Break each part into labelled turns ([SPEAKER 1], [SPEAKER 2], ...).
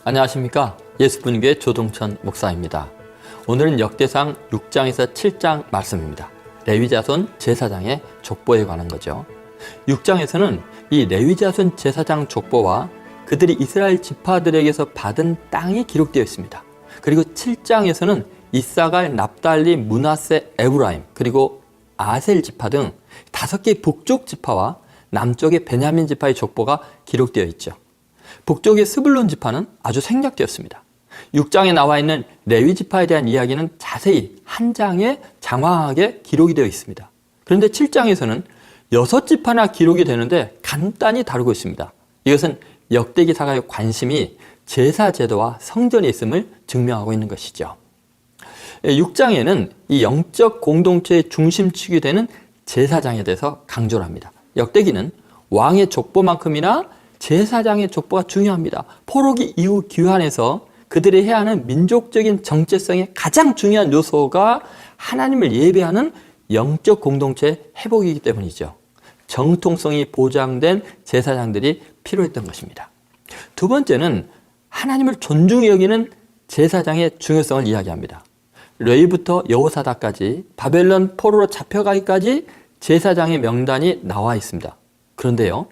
[SPEAKER 1] 안녕하십니까. 예수분교회 조동천 목사입니다. 오늘은 역대상 6장에서 7장 말씀입니다. 레위자손 제사장의 족보에 관한 거죠. 6장에서는 이 레위자손 제사장 족보와 그들이 이스라엘 지파들에게서 받은 땅이 기록되어 있습니다. 그리고 7장에서는 이사갈, 납달리, 므낫세, 에브라임, 그리고 아셀 지파 등 5개의 북쪽 지파와 남쪽의 베냐민 지파의 족보가 기록되어 있죠. 북쪽의 스불론 지파는 아주 생략되었습니다. 6장에 나와 있는 레위 지파에 대한 이야기는 자세히 한 장에 장황하게 기록이 되어 있습니다. 그런데 7장에서는 6지파나 기록이 되는데 간단히 다루고 있습니다. 이것은 역대기사가의 관심이 제사 제도와 성전에 있음을 증명하고 있는 것이죠. 6장에는 이 영적 공동체의 중심축이 되는 제사장에 대해서 강조를 합니다. 역대기는 왕의 족보만큼이나 제사장의 족보가 중요합니다. 포로기 이후 귀환에서 그들이 해야 하는 민족적인 정체성의 가장 중요한 요소가 하나님을 예배하는 영적 공동체의 회복이기 때문이죠. 정통성이 보장된 제사장들이 필요했던 것입니다. 두 번째는 하나님을 존중히 여기는 제사장의 중요성을 이야기합니다. 레위부터 여호사닥까지 바벨론 포로로 잡혀가기까지 제사장의 명단이 나와 있습니다. 그런데요,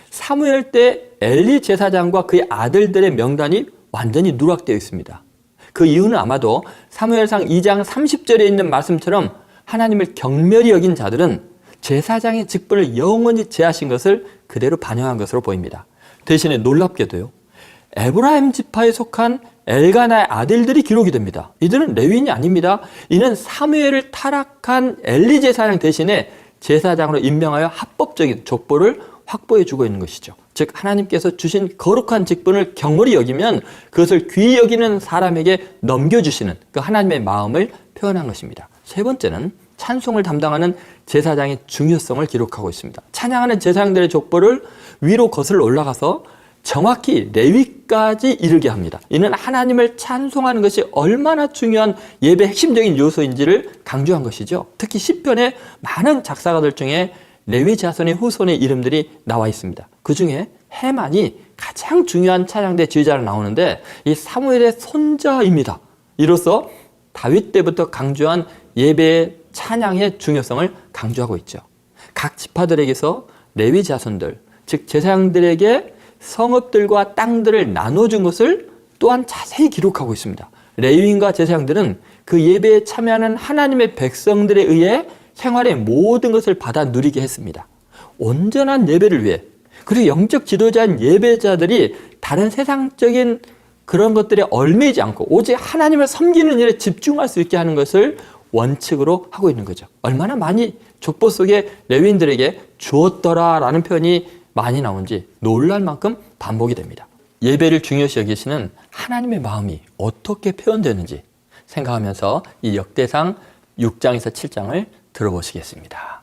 [SPEAKER 1] 사무엘 때 엘리 제사장과 그의 아들들의 명단이 완전히 누락되어 있습니다. 그 이유는 아마도 사무엘상 2장 30절에 있는 말씀처럼 하나님을 경멸히 여긴 자들은 제사장의 직분을 영원히 제하신 것을 그대로 반영한 것으로 보입니다. 대신에 놀랍게도요, 에브라임 지파에 속한 엘가나의 아들들이 기록이 됩니다. 이들은 레위인이 아닙니다. 이는 사무엘을 타락한 엘리 제사장 대신에 제사장으로 임명하여 합법적인 족보를 확보해 주고 있는 것이죠. 즉 하나님께서 주신 거룩한 직분을 경홀히 여기면 그것을 귀히 여기는 사람에게 넘겨주시는 그 하나님의 마음을 표현한 것입니다. 세 번째는 찬송을 담당하는 제사장의 중요성을 기록하고 있습니다. 찬양하는 제사장들의 족보를 위로 거슬러 올라가서 정확히 레위까지 이르게 합니다. 이는 하나님을 찬송하는 것이 얼마나 중요한 예배의 핵심적인 요소인지를 강조한 것이죠. 특히 시편의 많은 작사가들 중에 레위 자손의 후손의 이름들이 나와 있습니다. 그 중에 헤만이 가장 중요한 찬양대 지휘자로 나오는데 이 사무엘의 손자입니다. 이로써 다윗 때부터 강조한 예배의 찬양의 중요성을 강조하고 있죠. 각 지파들에게서 레위 자손들, 즉 제사장들에게 성읍들과 땅들을 나눠준 것을 또한 자세히 기록하고 있습니다. 레위인과 제사장들은 그 예배에 참여하는 하나님의 백성들에 의해 생활의 모든 것을 받아 누리게 했습니다. 온전한 예배를 위해, 그리고 영적 지도자인 예배자들이 다른 세상적인 그런 것들에 얽매이지 않고 오직 하나님을 섬기는 일에 집중할 수 있게 하는 것을 원칙으로 하고 있는 거죠. 얼마나 많이 족보 속에 레위인들에게 주었더라라는 표현이 많이 나온지 놀랄 만큼 반복이 됩니다. 예배를 중요시 여기시는 하나님의 마음이 어떻게 표현되는지 생각하면서 이 역대상 6장에서 7장을 들어보시겠습니다.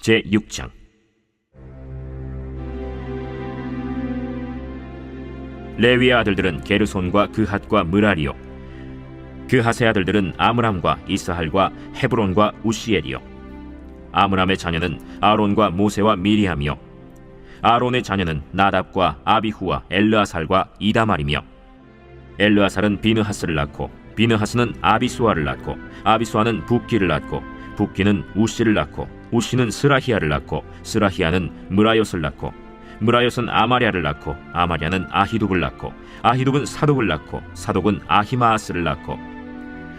[SPEAKER 2] 제6장 레위의 아들들은 게르손과 그핫과 므라리요, 그핫의 아들들은 아므람과 이스할과 헤브론과 우시엘이요, 아므람의 자녀는 아론과 모세와 미리암이요, 아론의 자녀는 나답과 아비후와 엘르아살과 이다말이며, 엘르아살은 비느하스를 낳고 비느하스는 아비수아를 낳고 아비수아는 붓기를 낳고 붓기는 우시를 낳고 우시는 스라히야를 낳고 스라히야는 므라옅을 낳고 므라옅은 아마랴를 낳고 아마랴는 아히둡을 낳고 아히둡은 사독을 낳고 사독은 아히마아스를 낳고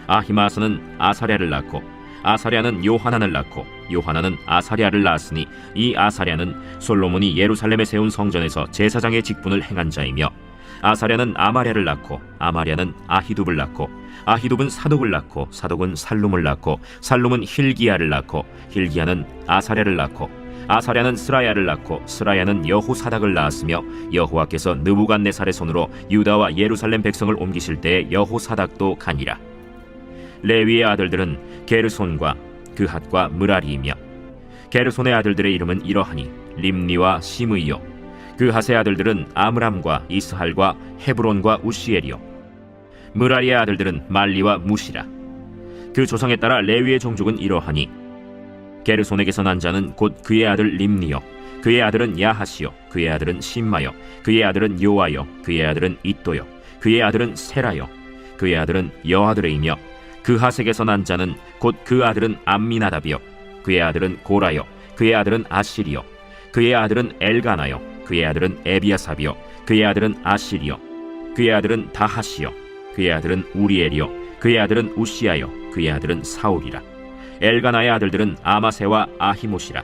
[SPEAKER 2] 아히마아스는 아사랴를 낳고 아사랴는 요하난을 낳고 요하난은 아사랴를 낳았으니 이 아사랴는 솔로몬이 예루살렘에 세운 성전에서 제사장의 직분을 행한 자이며 아사랴는 아마랴를 낳고 아마랴는 아히둡을 낳고 아히둡은 사독을 낳고 사독은 살룸을 낳고 살룸은 힐기야를 낳고 힐기야는 아사랴를 낳고 아사랴는 스라야를 낳고 스라야는 여호사닥을 낳았으며 여호와께서 느부갓네살의 손으로 유다와 예루살렘 백성을 옮기실 때에 여호사닥도 가니라. 레위의 아들들은 게르손과 그핫과 므라리이며 게르손의 아들들의 이름은 이러하니 림니와 시므이요, 그핫의 아들들은 아므람과 이스할과 헤브론과 우시엘이요, 므라리의 아들들은 말리와 무시라. 그 조상에 따라 레위의 종족은 이러하니 게르손에게서 난 자는 곧 그의 아들 림니요, 그의 아들은 야하시요 그의 아들은 심마요 그의 아들은 요아요 그의 아들은 이또요 그의 아들은 세라요 그의 아들은 여아드레이며 그하색에서 난 자는 곧 그 아들은 암미나답이요 그의 아들은 고라요 그의 아들은 아실이요 그의 아들은 엘가나요 그의 아들은 에비아삽이요 그의 아들은 아실이요 그의 아들은 다하시요 그의 아들은 우리엘이요 그의 아들은 우시아요 그의 아들은 사울이라. 엘가나의 아들들은 아마세와 아히모시라.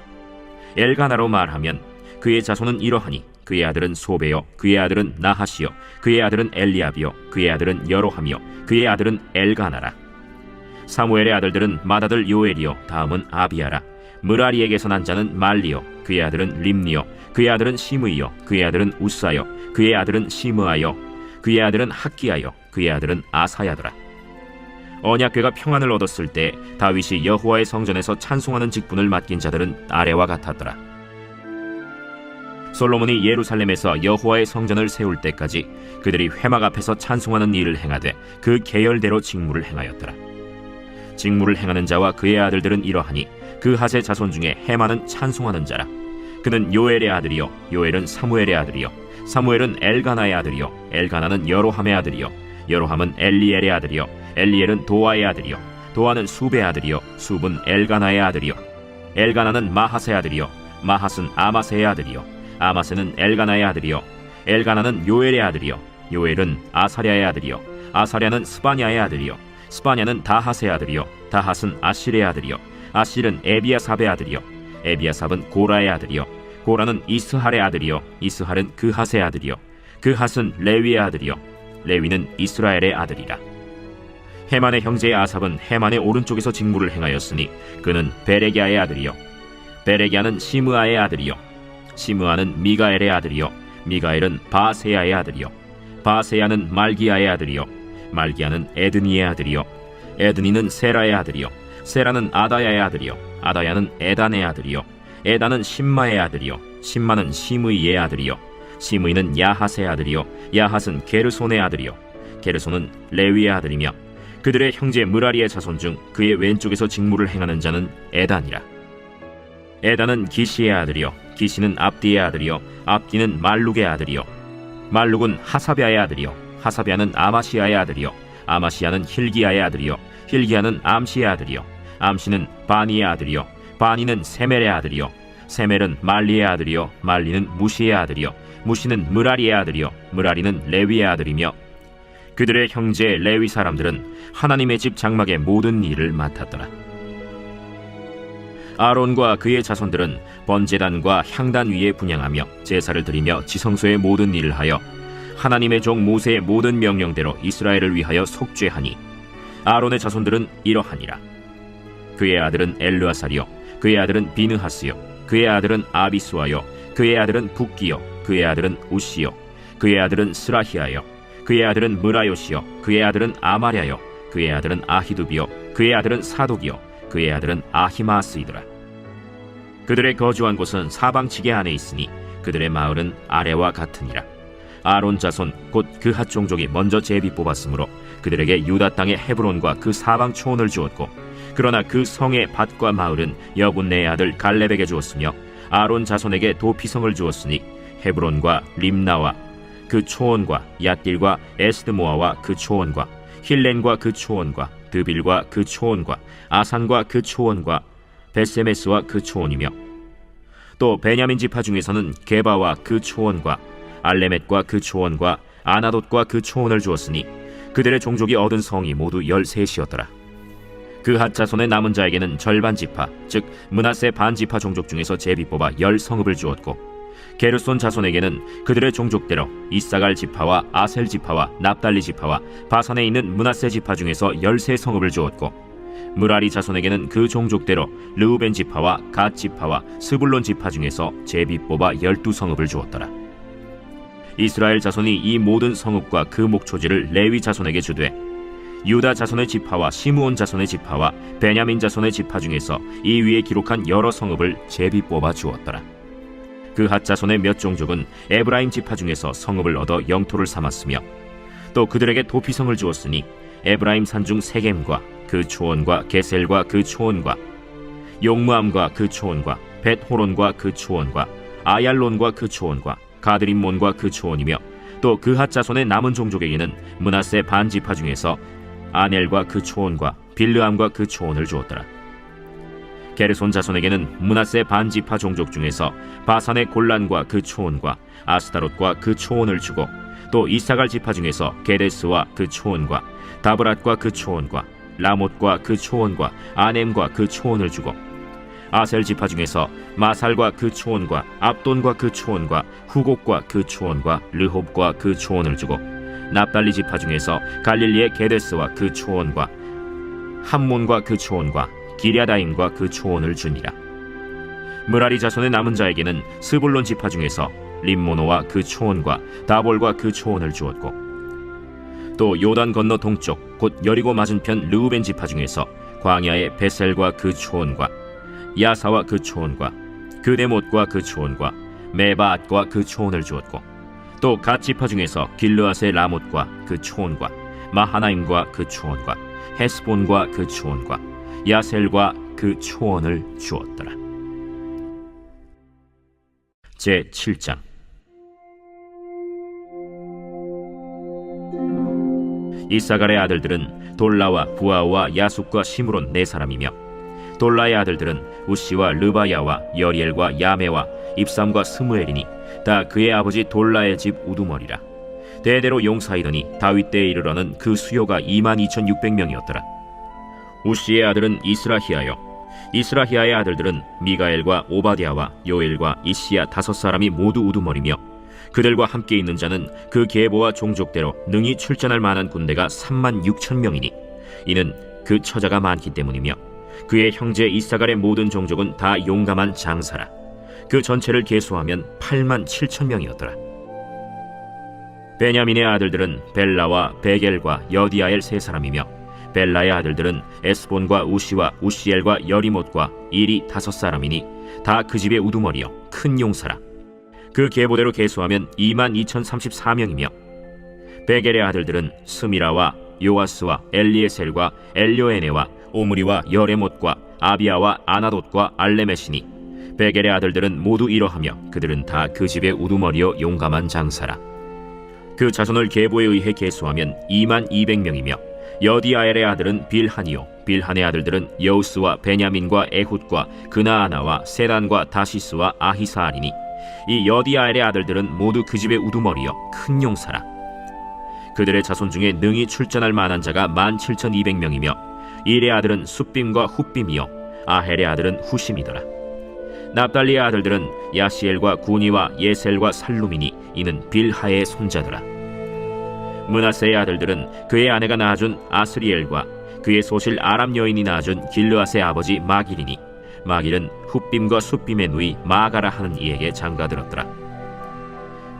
[SPEAKER 2] 엘가나로 말하면 그의 자손은 이러하니 그의 아들은 소베요 그의 아들은 나하시요 그의 아들은 엘리압이요 그의 아들은 여로함이요 그의 아들은 엘가나라. 사무엘의 아들들은 맏아들 요엘이요 다음은 아비아라. 므라리에게서 난 자는 말리요 그의 아들은 림니요 그의 아들은 시므이요 그의 아들은 우사요 그의 아들은 시므아요 그의 아들은 학기야요 그의 아들은 아사야더라. 언약궤가 평안을 얻었을 때 다윗이 여호와의 성전에서 찬송하는 직분을 맡긴 자들은 아래와 같았더라. 솔로몬이 예루살렘에서 여호와의 성전을 세울 때까지 그들이 회막 앞에서 찬송하는 일을 행하되 그 계열대로 직무를 행하였더라. 직무를 행하는 자와 그의 아들들은 이러하니 그핫의 자손 중에 헤만은 찬송하는 자라. 그는 요엘의 아들이요 요엘은 사무엘의 아들이요 사무엘은 엘가나의 아들이요 엘가나는 여로함의 아들이요 여로함은 엘리엘의 아들이요 엘리엘은 도아의 아들이요 도아는 숲의 아들이요 숲은 엘가나의 아들이요 엘가나는 마핫의 아들이요 마핫은 아마세의 아들이요 아마세는 엘가나의 아들이요 엘가나는 요엘의 아들이요 요엘은 아사랴의 아들이요 아사랴는 스바냐의 아들이요 스바냐는 다핫의 아들이요 다핫은 아실의 아들이요 아실은 에비아삽의 아들이요 에비아삽은 고라의 아들이요 고라는 이스할의 아들이요 이스할은 그핫의 아들이요 그핫은 레위의 아들이요 레위는 이스라엘의 아들이라. 헤만의 형제 아삽은 헤만의 오른쪽에서 직무를 행하였으니 그는 베레기야의 아들이요 베레기야는 시므아의 아들이요 시므아는 미가엘의 아들이요 미가엘은 바세야의 아들이요 바세야는 말기야의 아들이요 말기야는 에드니의 아들이요 에드니는 세라의 아들이요 세라는 아다야의 아들이요 아다야는 에단의 아들이요 에단은 심마의 아들이요 심마는 시므이의 아들이요 시므이는 야핫의 아들이요 야핫은 게르손의 아들이요 게르손은 레위의 아들이며 그들의 형제 므라리의 자손 중 그의 왼쪽에서 직무를 행하는 자는 에단이라. 에단은 기시의 아들이요 기시는 압디의 아들이요 압디는 말룩의 아들이요 말룩은 하사비아의 아들이요 하사비아는 아마시아의 아들이요 아마시아는 힐기야의 아들이요 힐기야는 암시의 아들이요 암시는 바니의 아들이요 바니는 세멜의 아들이요 세멜은 말리의 아들이요 말리는 무시의 아들이요 무시는 므라리의 아들이요 므라리는 레위의 아들이며 그들의 형제 레위 사람들은 하나님의 집 장막의 모든 일을 맡았더라. 아론과 그의 자손들은 번제단과 향단 위에 분향하며 제사를 드리며 지성소의 모든 일을 하여 하나님의 종 모세의 모든 명령대로 이스라엘을 위하여 속죄하니 아론의 자손들은 이러하니라. 그의 아들은 엘르아살이요 그의 아들은 비느하스요 그의 아들은 아비수아요 그의 아들은 붓기요 그의 아들은 우시요 그의 아들은 스라히아요 그의 아들은 므라요시요 그의 아들은 아마랴요 그의 아들은 아히두비요 그의 아들은 사독이요 그의 아들은 아히마스이더라. 그들의 거주한 곳은 사방지게 안에 있으니 그들의 마을은 아래와 같으니라. 아론 자손 곧 그핫 종족이 먼저 제비 뽑았으므로 그들에게 유다 땅의 헤브론과 그 사방 초원을 주었고 그러나 그 성의 밭과 마을은 여분네의 아들 갈렙에게 주었으며 아론 자손에게 도피성을 주었으니 헤브론과 림나와 그 초원과 얏딜과 에스드모아와 그 초원과 힐렌과 그 초원과 드빌과 그 초원과 아산과 그 초원과 베세메스와 그 초원이며 또 베냐민 지파 중에서는 게바와 그 초원과 알레멧과 그 초원과 아나돗과 그 초원을 주었으니 그들의 종족이 얻은 성이 모두 13이었더라. 그핫 자손의 남은 자에게는 절반 지파 즉 므낫세 반 지파 종족 중에서 제비 뽑아 10성읍을 주었고 게르손 자손에게는 그들의 종족대로 이사갈 지파와 아셀 지파와 납달리 지파와 바산에 있는 므낫세 지파 중에서 13성읍을 주었고 므라리 자손에게는 그 종족대로 르우벤 지파와 갓 지파와 스불론 지파 중에서 제비 뽑아 12성읍을 주었더라. 이스라엘 자손이 이 모든 성읍과 그 목초지를 레위 자손에게 주되 유다 자손의 지파와 시므온 자손의 지파와 베냐민 자손의 지파 중에서 이 위에 기록한 여러 성읍을 제비 뽑아 주었더라. 그핫 자손의 몇 종족은 에브라임 지파 중에서 성읍을 얻어 영토를 삼았으며 또 그들에게 도피성을 주었으니 에브라임 산중 세겜과 그 초원과 게셀과 그 초원과 용무암과 그 초원과 벳호론과 그 초원과 아얄론과 그 초원과 가드림몬과 그 초원이며 또 그핫 자손의 남은 종족에게는 므낫세 반지파 중에서 아넬과 그 초원과 빌르암과 그 초원을 주었더라. 게르손 자손에게는 므낫세 반지파 종족 중에서 바산의 골란과 그 초원과 아스타롯과 그 초원을 주고 또 이사갈 지파 중에서 게데스와 그 초원과 다브랏과 그 초원과 라못과 그 초원과 아넴과 그 초원을 주고 아셀 지파 중에서 마살과 그 초원과 압돈과 그 초원과 후곡과 그 초원과 르홉과 그 초원을 주고 납달리 지파 중에서 갈릴리의 게데스와 그 초원과 함몬과 그 초원과 기랴다임과 그 초원을 주니라. 므라리 자손의 남은 자에게는 스불론 지파 중에서 림모노와 그 초원과 다볼과 그 초원을 주었고 또 요단 건너 동쪽 곧 여리고 맞은편 르우벤 지파 중에서 광야의 베셀과 그 초원과 야사와 그 초원과 그데못과 그 초원과 메바앗과 그 초원을 주었고 또 갓 지파 중에서 길르앗의 라못과 그 초원과 마하나임과 그 초원과 헤스본과 그 초원과 야셀과 그 초원을 주었더라. 제7장. 이사갈의 아들들은 돌라와 부아와 야숫과 시므론 네 사람이며 돌라의 아들들은 우시와 르바야와 여리엘과 야메와 입삼과 스무엘이니 다 그의 아버지 돌라의 집 우두머리라. 대대로 용사이더니 다윗 때에 이르러는 그 수요가 22,600명이었더라. 우시의 아들은 이스라히야요 이스라히야의 아들들은 미가엘과 오바댜와 요엘과 이시야 5사람이 모두 우두머리며 그들과 함께 있는 자는 그 계보와 종족대로 능히 출전할 만한 군대가 36,000명이니 이는 그 처자가 많기 때문이며 그의 형제 이사갈의 모든 종족은 다 용감한 장사라. 그 전체를 계수하면 87,000명이었더라. 베냐민의 아들들은 벨라와 베겔과 여디아엘 3사람이며 벨라의 아들들은 에스본과 우시와 우시엘과 여리못과 일이 5사람이니 다 그 집의 우두머리요 큰 용사라. 그 계보대로 계수하면 22,034명이며 베겔의 아들들은 스미라와 요아스와 엘리에셀과 엘료에네와 오므리와 여레못과 아비아와 아나돗과 알레메시니 베겔의 아들들은 모두 이러하며 그들은 다 그 집의 우두머리요 용감한 장사라. 그 자손을 계보에 의해 계수하면 22,000명이며 여디아엘의 아들은 빌한이요 빌한의 아들들은 여우스와 베냐민과 에훗과 그나아나와 세단과 다시스와 아히사알이니 이 여디아엘의 아들들은 모두 그 집의 우두머리요 큰 용사라. 그들의 자손 중에 능히 출전할 만한 자가 17,200명이며 일의 아들은 숫빔과 훗빔이요 아헬의 아들은 후심이더라. 납달리의 아들들은 야시엘과 구니와 예셀과 살룸이니 이는 빌하의 손자더라. 므낫세의 아들들은 그의 아내가 낳아준 아스리엘과 그의 소실 아람 여인이 낳아준 길르앗의 아버지 마길이니 마길은 훗빔과 숫빔의 누이 마가라 하는 이에게 장가들었더라.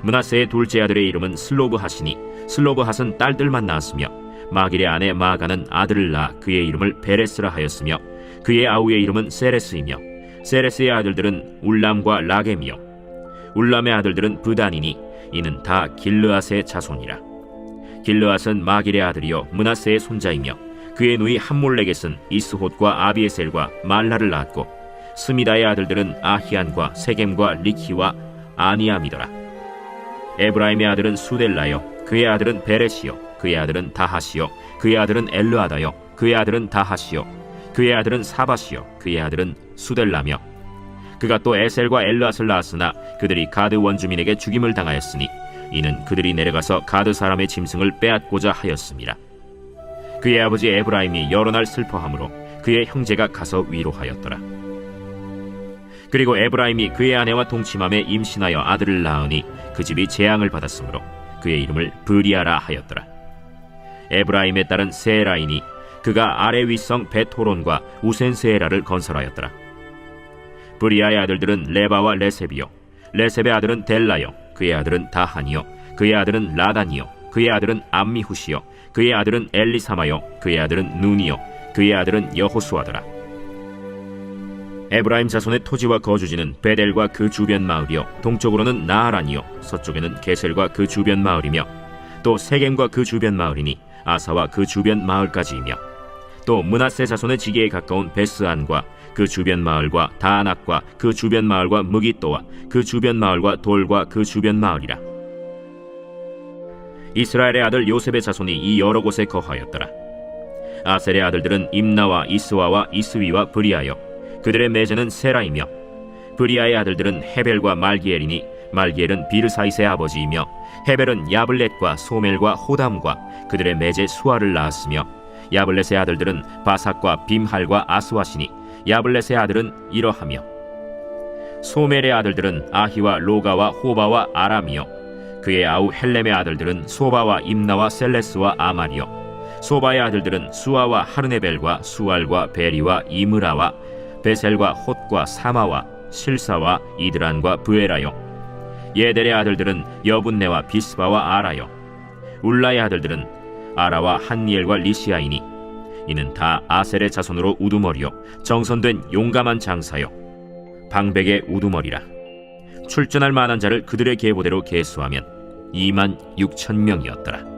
[SPEAKER 2] 므낫세의 둘째 아들의 이름은 슬로브핫이니 슬로브핫은 딸들만 낳았으며 마길의 아내 마가는 아들을 낳아 그의 이름을 베레스라 하였으며 그의 아우의 이름은 세레스이며 세레스의 아들들은 울람과 라겜이요 울람의 아들들은 브단이니 이는 다 길르앗의 자손이라. 길르앗은 마길의 아들이요 므낫세의 손자이며 그의 누이 함몰렉겟은 이스톳과 아비에셀과 말라를 낳았고 스미다의 아들들은 아히안과 세겜과 리키와 아니암이더라. 에브라임의 아들은 수델라요 그의 아들은 베레시요 그의 아들은 다하시요 그의 아들은 엘르아다요 그의 아들은 다하시요 그의 아들은 사바시요 그의 아들은 수델라며 그가 또 에셀과 엘르앗을 낳았으나 그들이 가드 원주민에게 죽임을 당하였으니 이는 그들이 내려가서 가드 사람의 짐승을 빼앗고자 하였음이라. 그의 아버지 에브라임이 여러 날 슬퍼하므로 그의 형제가 가서 위로하였더라. 그리고 에브라임이 그의 아내와 동침함에 임신하여 아들을 낳으니 그 집이 재앙을 받았으므로 그의 이름을 브리아라 하였더라. 에브라임의 딸은 세라이니 그가 아래 윗성 베토론과 우센세에라를 건설하였더라. 브리아의 아들들은 레바와 레셉이요 레셉의 아들은 델라요 그의 아들은 다한이요 그의 아들은 라단이요 그의 아들은 암미후시요 그의 아들은 엘리사마요 그의 아들은 눈이요 그의 아들은 여호수아더라. 에브라임 자손의 토지와 거주지는 베델과 그 주변 마을이요 동쪽으로는 나하란이요 서쪽에는 게셀과 그 주변 마을이며 또 세겜과 그 주변 마을이니 아사와 그 주변 마을까지이며 또 므낫세 자손의 지게에 가까운 베스안과 그 주변 마을과 다낙과 그 주변 마을과 무깃도와 그 주변 마을과 돌과 그 주변 마을이라. 이스라엘의 아들 요셉의 자손이 이 여러 곳에 거하였더라. 아셀의 아들들은 임나와 이스와와 이스위와 브리아여, 그들의 매제는 세라이며, 브리아의 아들들은 헤벨과 말기엘이니 말기엘은 비르사이스의 아버지이며, 헤벨은 야블렛과 소멜과 호담과 그들의 매제 수아를 낳았으며, 야블렛의 아들들은 바삭과 빔할과 아스와시니 야블렛의 아들은 이러하며, 소멜의 아들들은 아히와 로가와 호바와 아람이요, 그의 아우 헬렘의 아들들은 소바와 임나와 셀레스와 아말이요, 소바의 아들들은 수아와 하르네벨과 수알과 베리와 이므라와 베셀과 홑과 사마와 실사와 이드란과 브에라요, 예델의 아들들은 여분네와 비스바와 아라요, 울라의 아들들은 아라와 한니엘과 리시아이니 이는 다 아셀의 자손으로 우두머리요 정선된 용감한 장사요 방백의 우두머리라. 출전할 만한 자를 그들의 계보대로 계수하면 26,000명이었더라.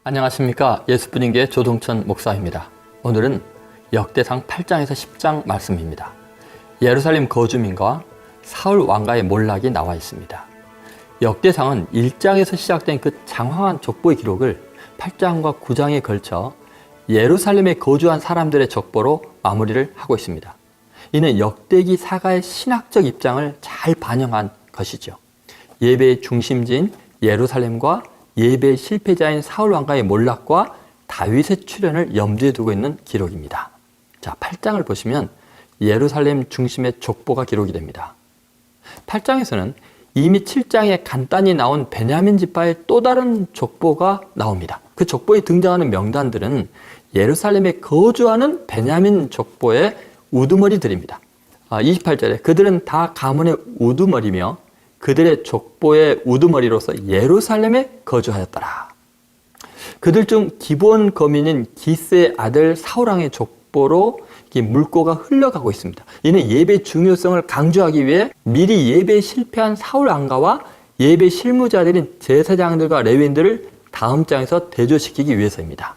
[SPEAKER 1] 안녕하십니까. 예수분인교회 조동천 목사입니다. 오늘은 역대상 8장에서 10장 말씀입니다. 예루살렘 거주민과 사울 왕가의 몰락이 나와 있습니다. 역대상은 1장에서 시작된 그 장황한 족보의 기록을 8장과 9장에 걸쳐 예루살렘에 거주한 사람들의 족보로 마무리를 하고 있습니다. 이는 역대기 사가의 신학적 입장을 잘 반영한 것이죠. 예배의 중심지인 예루살렘과 예배의 실패자인 사울 왕가의 몰락과 다윗의 출현을 염두에 두고 있는 기록입니다. 자, 8장을 보시면 예루살렘 중심의 족보가 기록이 됩니다. 8장에서는 이미 7장에 간단히 나온 베냐민 지파의 또 다른 족보가 나옵니다. 그 족보에 등장하는 명단들은 예루살렘에 거주하는 베냐민 족보의 우두머리들입니다. 28절에 그들은 다 가문의 우두머리며 그들의 족보의 우두머리로서 예루살렘에 거주하였더라. 그들 중 기본 거민인 기스의 아들 사울왕의 족보로 물꼬가 흘러가고 있습니다. 이는 예배의 중요성을 강조하기 위해 미리 예배에 실패한 사울 왕가와 예배 실무자들인 제사장들과 레위인들을 다음 장에서 대조시키기 위해서입니다.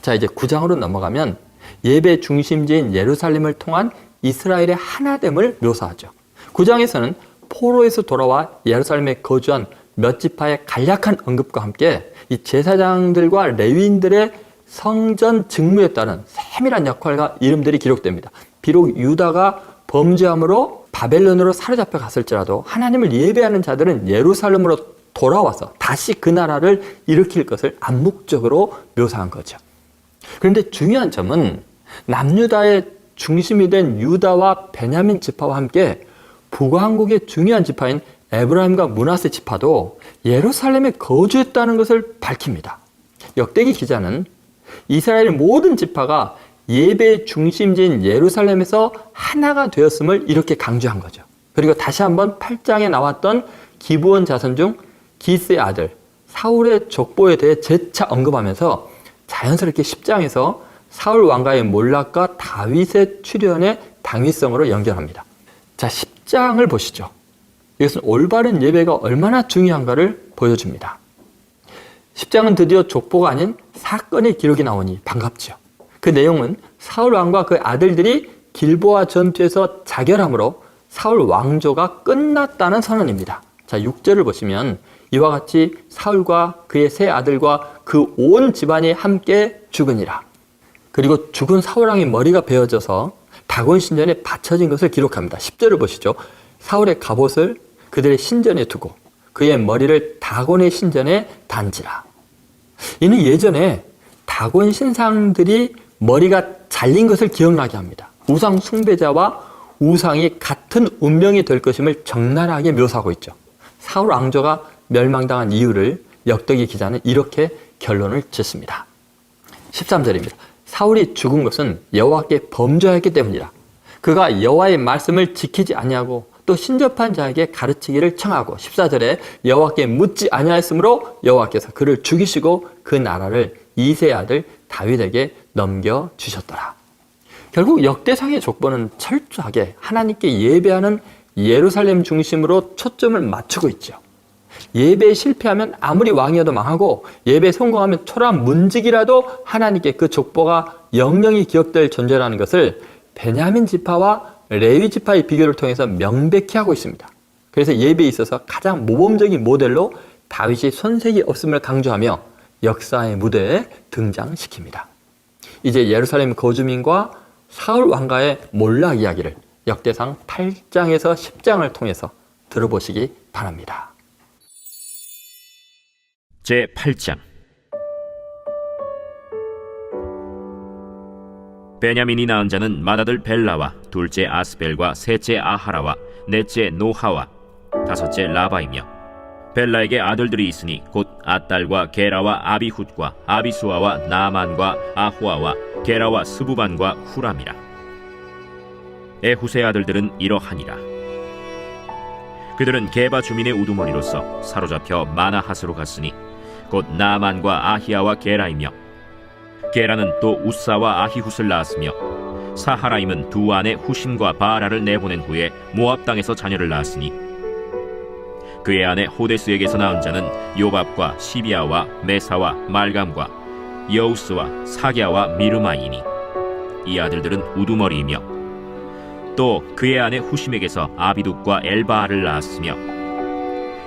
[SPEAKER 1] 자, 이제 9장으로 넘어가면 예배 중심지인 예루살렘을 통한 이스라엘의 하나됨을 묘사하죠. 9장에서는 포로에서 돌아와 예루살렘에 거주한 몇 지파의 간략한 언급과 함께 이 제사장들과 레위인들의 성전 직무에 따른 세밀한 역할과 이름들이 기록됩니다. 비록 유다가 범죄함으로 바벨론으로 사로잡혀 갔을지라도 하나님을 예배하는 자들은 예루살렘으로 돌아와서 다시 그 나라를 일으킬 것을 암묵적으로 묘사한 거죠. 그런데 중요한 점은 남유다의 중심이 된 유다와 베냐민 지파와 함께 북왕국의 중요한 지파인 에브라임과 므낫세 지파도 예루살렘에 거주했다는 것을 밝힙니다. 역대기 기자는 이스라엘 모든 지파가 예배의 중심지인 예루살렘에서 하나가 되었음을 이렇게 강조한 거죠. 그리고 다시 한번 8장에 나왔던 기브온 자손 중 기스의 아들 사울의 족보에 대해 재차 언급하면서 자연스럽게 10장에서 사울 왕가의 몰락과 다윗의 출현의 당위성으로 연결합니다. 자, 10장을 보시죠. 이것은 올바른 예배가 얼마나 중요한가를 보여줍니다. 10장은 드디어 족보가 아닌 사건의 기록이 나오니 반갑죠. 그 내용은 사울 왕과 그 아들들이 길보아 전투에서 자결함으로 사울 왕조가 끝났다는 선언입니다. 자, 6절을 보시면 이와 같이 사울과 그의 세 아들과 그 온 집안이 함께 죽으니라. 그리고 죽은 사울 왕의 머리가 베어져서 다곤 신전에 바쳐진 것을 기록합니다. 10절을 보시죠. 사울의 갑옷을 그들의 신전에 두고 그의 머리를 다곤의 신전에 단지라. 이는 예전에 다곤 신상들이 머리가 잘린 것을 기억나게 합니다. 우상 숭배자와 우상이 같은 운명이 될 것임을 적나라하게 묘사하고 있죠. 사울 왕조가 멸망당한 이유를 역대기 기자는 이렇게 결론을 짓습니다. 13절입니다. 사울이 죽은 것은 여호와께 범죄하였기 때문이라. 그가 여호와의 말씀을 지키지 아니하고 또 신접한 자에게 가르치기를 청하고 14절에 여호와께 묻지 아니하였으므로 여호와께서 그를 죽이시고 그 나라를 이새의 아들 다윗에게 넘겨주셨더라. 결국 역대상의 족보는 철저하게 하나님께 예배하는 예루살렘 중심으로 초점을 맞추고 있죠. 예배에 실패하면 아무리 왕이어도 망하고 예배에 성공하면 초라한 문지기라도 하나님께 그 족보가 영영이 기억될 존재라는 것을 베냐민 지파와 레위 지파의 비교를 통해서 명백히 하고 있습니다. 그래서 예배에 있어서 가장 모범적인 모델로 다윗이 손색이 없음을 강조하며 역사의 무대에 등장시킵니다. 이제 예루살렘 거주민과 사울 왕가의 몰락 이야기를 역대상 8장에서 10장을 통해서 들어보시기 바랍니다.
[SPEAKER 2] 제8장 베냐민이 낳은 자는 맏아들 벨라와 둘째 아스벨과 셋째 아하라와 넷째 노하와 다섯째 라바이며 벨라에게 아들들이 있으니 곧 아딸과 게라와 아비훗과 아비수아와 나만과 아호아와 게라와 스부반과 후람이라. 에훗의 아들들은 이러하니라. 그들은 게바 주민의 우두머리로서 사로잡혀 마나핫으로 갔으니 곧 나만과 아히야와 게라이며 게라는 또 우사와 아히훗을 낳았으며 사하라임은 두 아내 후심과 바라를 내보낸 후에 모압 땅에서 자녀를 낳았으니 그의 아내 호데스에게서 낳은 자는 요밥과 시비아와 메사와 말감과 여우스와 사갸와 미르마이니 이 아들들은 우두머리이며 또 그의 아내 후심에게서 아비둑과 엘바알을 낳았으며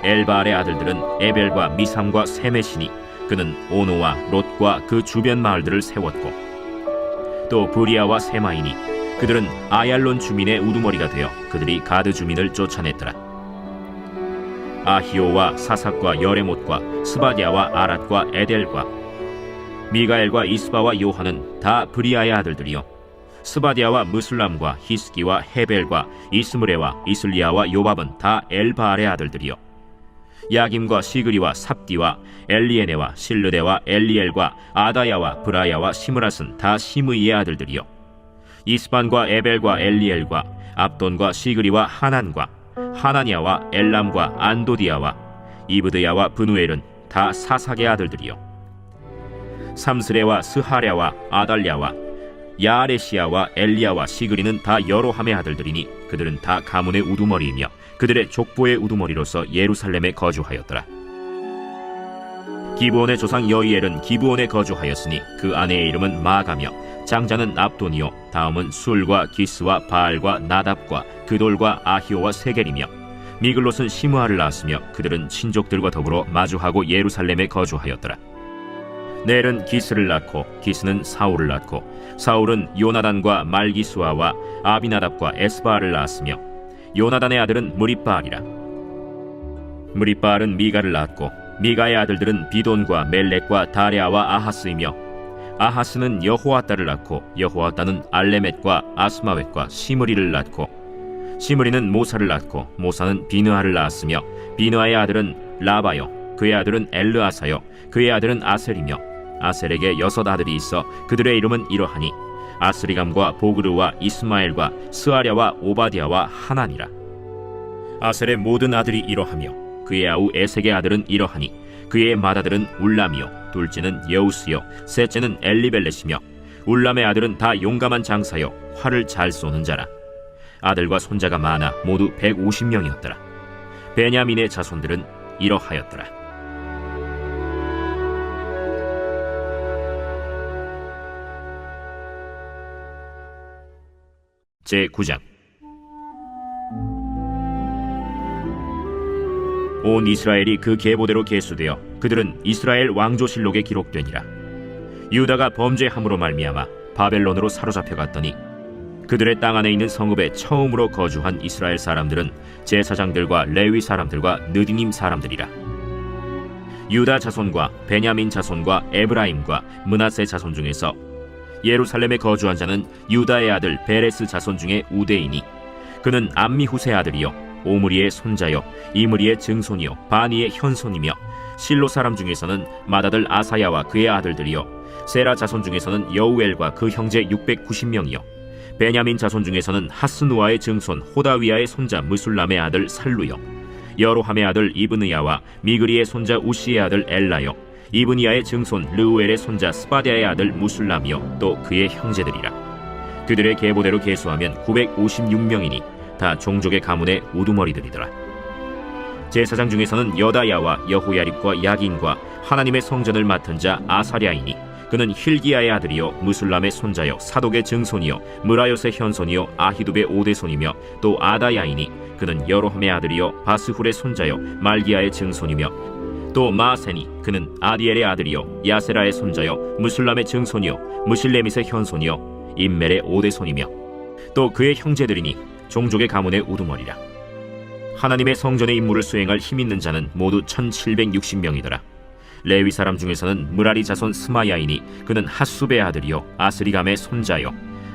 [SPEAKER 2] 엘바알의 아들들은 에벨과 미삼과 세메시니 그는 오노와 롯과 그 주변 마을들을 세웠고 또 브리아와 세마이니 그들은 아얄론 주민의 우두머리가 되어 그들이 가드 주민을 쫓아냈더라. 아히오와 사삭과 여레못과 스바디아와 아랏과 에델과 미가엘과 이스바와 요한은 다 브리아의 아들들이요 스바디아와 무슬람과 히스기와 헤벨과 이스므레와 이슬리아와 요밥은 다 엘바알의 아들들이요 야김과 시그리와 삽디와 엘리에네와 실르데와 엘리엘과 아다야와 브라야와 시므랏은 다 시므이의 아들들이요 이스반과 에벨과 엘리엘과 압돈과 시그리와 하난과 하나니아와 엘람과 안도디아와 이브드야와 브누엘은 다 사삭의 아들들이요 삼스레와 스하랴와 아달랴와 야아레시아와 엘리야와 시그리는 다 여로함의 아들들이니 그들은 다 가문의 우두머리이며 그들의 족보의 우두머리로서 예루살렘에 거주하였더라. 기브온의 조상 여이엘은 기브온에 거주하였으니 그 아내의 이름은 마가며 장자는 압돈이요 다음은 술과 기스와 바알과 나답과 그돌과 아히오와 세겔이며 미글롯은 시므아를 낳았으며 그들은 친족들과 더불어 마주하고 예루살렘에 거주하였더라. 넬은 기스를 낳고 기스는 사울을 낳고 사울은 요나단과 말기수아와 아비나답과 에스바알을 낳았으며 요나단의 아들은 무리바알이라. 무리바알은 미가를 낳았고 미가의 아들들은 비돈과 멜렉과 다레아와 아하스이며 아하스는 여호아따를 낳고 여호아따는 알레멧과 아스마웻과 시므리를 낳고 시므리는 모사를 낳고 모사는 비느하를 낳았으며 비느하의 아들은 라바요 그의 아들은 엘르아사요 그의 아들은 아셀이며 아셀에게 6 아들이 있어 그들의 이름은 이러하니 아스리감과 보그르와 이스마엘과 스아랴와 오바디아와 하나니라. 아셀의 모든 아들이 이러하며 그의 아우 에색의 아들은 이러하니 그의 맏아들은 울람이요 둘째는 여우스요 셋째는 엘리벨렛이며 울람의 아들은 다 용감한 장사요 활을 잘 쏘는 자라. 아들과 손자가 많아 모두 150명이었더라. 베냐민의 자손들은 이러하였더라. 제9장 온 이스라엘이 그 계보대로 계수되어 그들은 이스라엘 왕조실록에 기록되니라. 유다가 범죄함으로 말미암아 바벨론으로 사로잡혀 갔더니 그들의 땅 안에 있는 성읍에 처음으로 거주한 이스라엘 사람들은 제사장들과 레위 사람들과 느디님 사람들이라. 유다 자손과 베냐민 자손과 에브라임과 므낫세 자손 중에서 예루살렘에 거주한 자는 유다의 아들 베레스 자손 중에 우대이니 그는 암미훗의 아들이요 오므리의 손자요 이므리의 증손이요 바니의 현손이며 실로 사람 중에서는 맏아들 아사야와 그의 아들들이요 세라 자손 중에서는 여우엘과 그 형제 690명이요 베냐민 자손 중에서는 하스누아의 증손 호다위아의 손자 무술람의 아들 살루요 여로함의 아들 이브느야와 미그리의 손자 우시의 아들 엘라요 이브니야의 증손 르우엘의 손자 스바디아의 아들 무술람이요 또 그의 형제들이라. 그들의 계보대로 계수하면 956명이니 다 종족의 가문의 우두머리들이더라. 제사장 중에서는 여다야와 여호야립과 야긴과 하나님의 성전을 맡은 자 아사랴이니 그는 힐기야의 아들이요 무술람의 손자요 사독의 증손이요 무라요스의 현손이요 아히둡의 오대손이며 또 아다야이니 그는 여로함의 아들이요 바스훌의 손자요 말기야의 증손이며 또 마세니 그는 아디엘의 아들이요 야세라의 손자요 무술람의 증손이요 무실레밋의 현손이요 임멜의 오대손이며 또 그의 형제들이니 종족의 가문의 우두머리라. 하나님의 성전의 임무를 수행할 힘 있는 자는 모두 1760명이더라. 레위 사람 중에서는 무라리 자손 스마야이니 그는 핫수베의 아들이요 아스리감의 손자요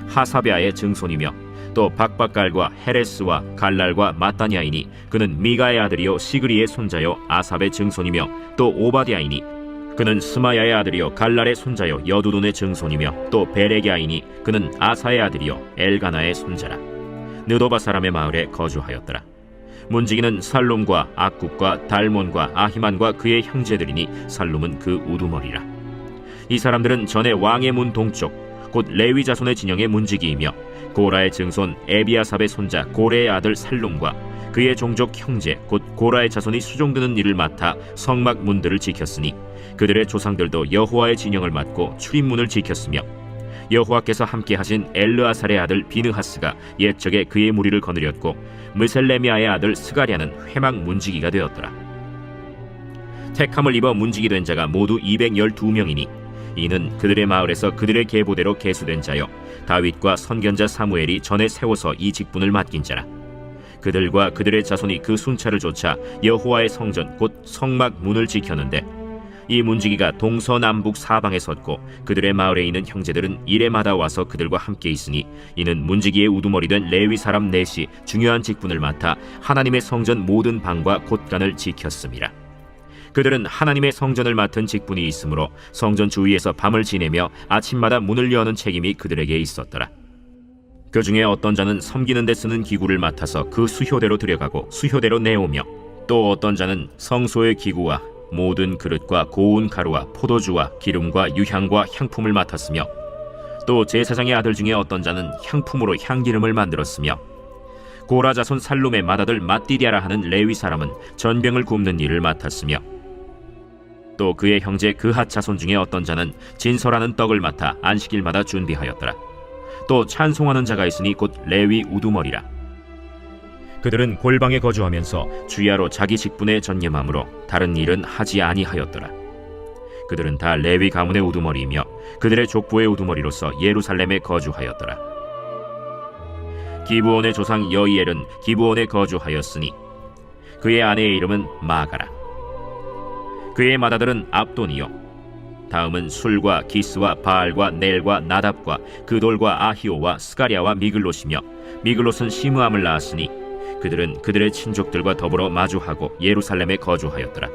[SPEAKER 2] 하사베아의 증손이며 또 박박갈과 헤레스와 갈랄과 마따냐이니 그는 미가의 아들이요 시그리의 손자요 아삽의 증손이며 또 오바디아이니 그는 스마야의 아들이요 갈랄의 손자요 여두둔의 증손이며 또 베레게아이니 그는 아사의 아들이요 엘가나의 손자라. 느도바 사람의 마을에 거주하였더라. 문지기는 살룸과 악굽과 달몬과 아히만과 그의 형제들이니 살룸은 그 우두머리라. 이 사람들은 전에 왕의 문 동쪽 곧 레위 자손의 진영의 문지기이며 고라의 증손 에비아삽의 손자 고레의 아들 살룸과 그의 종족 형제 곧 고라의 자손이 수종드는 일을 맡아 성막 문들을 지켰으니 그들의 조상들도 여호와의 진영을 맡고 출입문을 지켰으며 여호와께서 함께 하신 엘르아살의 아들 비느하스가 옛적에 그의 무리를 거느렸고 무셀레미아의 아들 스가랴는 회막 문지기가 되었더라. 택함을 입어 문지기 된 자가 모두 212명이니 이는 그들의 마을에서 그들의 계보대로 계수된 자요 다윗과 선견자 사무엘이 전에 세워서 이 직분을 맡긴 자라. 그들과 그들의 자손이 그 순찰을 좇아 여호와의 성전 곧 성막 문을 지켰는데 이 문지기가 동서남북 사방에 섰고 그들의 마을에 있는 형제들은 이레마다 와서 그들과 함께 있으니 이는 문지기의 우두머리 된 레위 사람 넷이 중요한 직분을 맡아 하나님의 성전 모든 방과 곳간을 지켰음이라. 그들은 하나님의 성전을 맡은 직분이 있으므로 성전 주위에서 밤을 지내며 아침마다 문을 여는 책임이 그들에게 있었더라. 그 중에 어떤 자는 섬기는 데 쓰는 기구를 맡아서 그 수효대로 들여가고 수효대로 내오며 또 어떤 자는 성소의 기구와 모든 그릇과 고운 가루와 포도주와 기름과 유향과 향품을 맡았으며 또 제사장의 아들 중에 어떤 자는 향품으로 향기름을 만들었으며 고라 자손 살룸의 맏아들 mat디디아라 하는 레위 사람은 전병을 굽는 일을 맡았으며 또 그의 형제 그핫 자손 중에 어떤 자는 진설하는 떡을 맡아 안식일마다 준비하였더라. 또 찬송하는 자가 있으니 곧 레위 우두머리라. 그들은 골방에 거주하면서 주야로 자기 직분에 전념함으로 다른 일은 하지 아니하였더라. 그들은 다 레위 가문의 우두머리이며 그들의 족보의 우두머리로서 예루살렘에 거주하였더라. 기브온의 조상 여이엘은 기브온에 거주하였으니 그의 아내의 이름은 마가라. 그의 맏아들은 압돈이요 다음은 술과 기스와 바알과 넬과 나답과 그돌과 아히오와 스가랴와 미글롯이며 미글롯은 시므암을 낳았으니 그들은 그들의 친족들과 더불어 마주하고 예루살렘에 거주하였더라.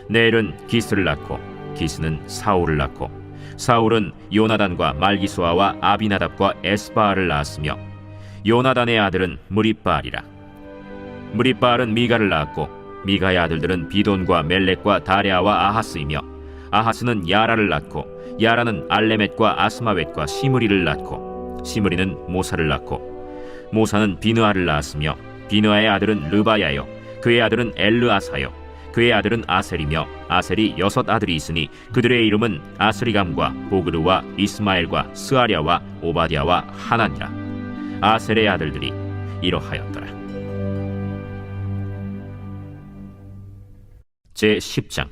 [SPEAKER 2] 넬은 기스를 낳고 기스는 사울을 낳고 사울은 요나단과 말기수아와 아비나답과 에스바알을 낳았으며 요나단의 아들은 무립바알이라. 무립바알은 미가를 낳았고 미가의 아들들은 비돈과 멜렉과 다레아와 아하스이며 아하스는 야라를 낳고 야라는 알레멧과 아스마웻과 시므리를 낳고 시므리는 모사를 낳고 모사는 비느아를 낳았으며 비느아의 아들은 르바야요 그의 아들은 엘르아사요 그의 아들은 아셀이며 아셀이 6 아들이 있으니 그들의 이름은 아스리감과 보그르와 이스마엘과 스아랴와 오바댜와 하나니라. 아셀의 아들들이 이러하였더라. 제10장.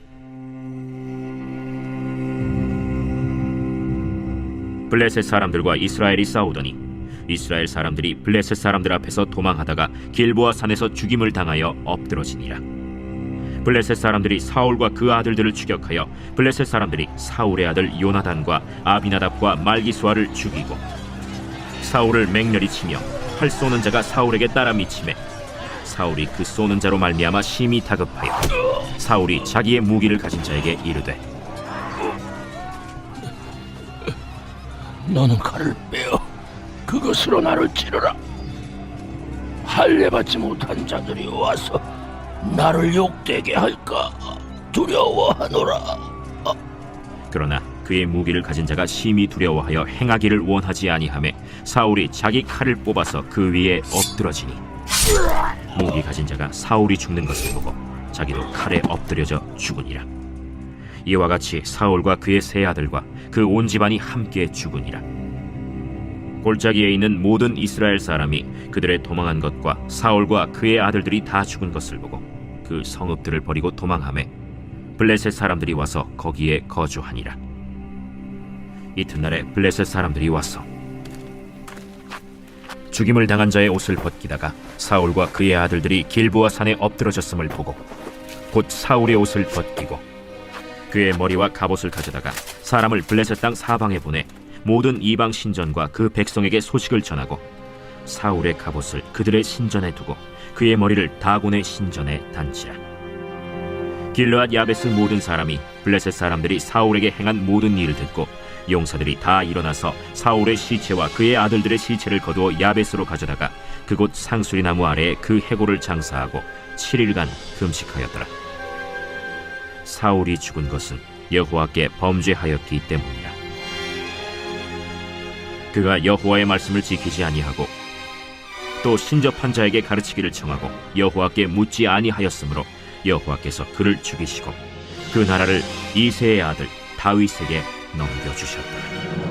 [SPEAKER 2] 블레셋 사람들과 이스라엘이 싸우더니 이스라엘 사람들이 블레셋 사람들 앞에서 도망하다가 길보아 산에서 죽임을 당하여 엎드러지니라. 블레셋 사람들이 사울과 그 아들들을 추격하여 블레셋 사람들이 사울의 아들 요나단과 아비나답과 말기수아를 죽이고 사울을 맹렬히 치며 활 쏘는 자가 사울에게 따라 미치매 사울이 그 쏘는 자로 말미암아 심히 다급하여 사울이 자기의 무기를 가진 자에게 이르되
[SPEAKER 3] 너는 칼을 빼어 그것으로 나를 찌르라. 할례받지 못한 자들이 와서 나를 욕되게 할까 두려워하노라.
[SPEAKER 2] 그러나 그의 무기를 가진 자가 심히 두려워하여 행하기를 원하지 아니하매 사울이 자기 칼을 뽑아서 그 위에 엎드러지니 무기 가진 자가 사울이 죽는 것을 보고 자기도 칼에 엎드려져 죽으니라. 이와 같이 사울과 그의 세 아들과 그 온 집안이 함께 죽으니라. 골짜기에 있는 모든 이스라엘 사람이 그들의 도망한 것과 사울과 그의 아들들이 다 죽은 것을 보고 그 성읍들을 버리고 도망하매 블레셋 사람들이 와서 거기에 거주하니라. 이튿날에 블레셋 사람들이 와서 죽임을 당한 자의 옷을 벗기다가 사울과 그의 아들들이 길보아 산에 엎드러졌음을 보고 곧 사울의 옷을 벗기고 그의 머리와 갑옷을 가져다가 사람을 블레셋 땅 사방에 보내 모든 이방 신전과 그 백성에게 소식을 전하고 사울의 갑옷을 그들의 신전에 두고 그의 머리를 다곤의 신전에 단치라. 길르앗 야베스 모든 사람이 블레셋 사람들이 사울에게 행한 모든 일을 듣고 용사들이 다 일어나서 사울의 시체와 그의 아들들의 시체를 거두어 야베스로 가져다가 그곳 상수리 나무 아래에 그 해골을 장사하고 7일간 금식하였더라. 사울이 죽은 것은 여호와께 범죄하였기 때문이라. 그가 여호와의 말씀을 지키지 아니하고 또 신접한 자에게 가르치기를 청하고 여호와께 묻지 아니하였으므로 여호와께서 그를 죽이시고 그 나라를 이새의 아들 다윗에게 넘겨주셨더라.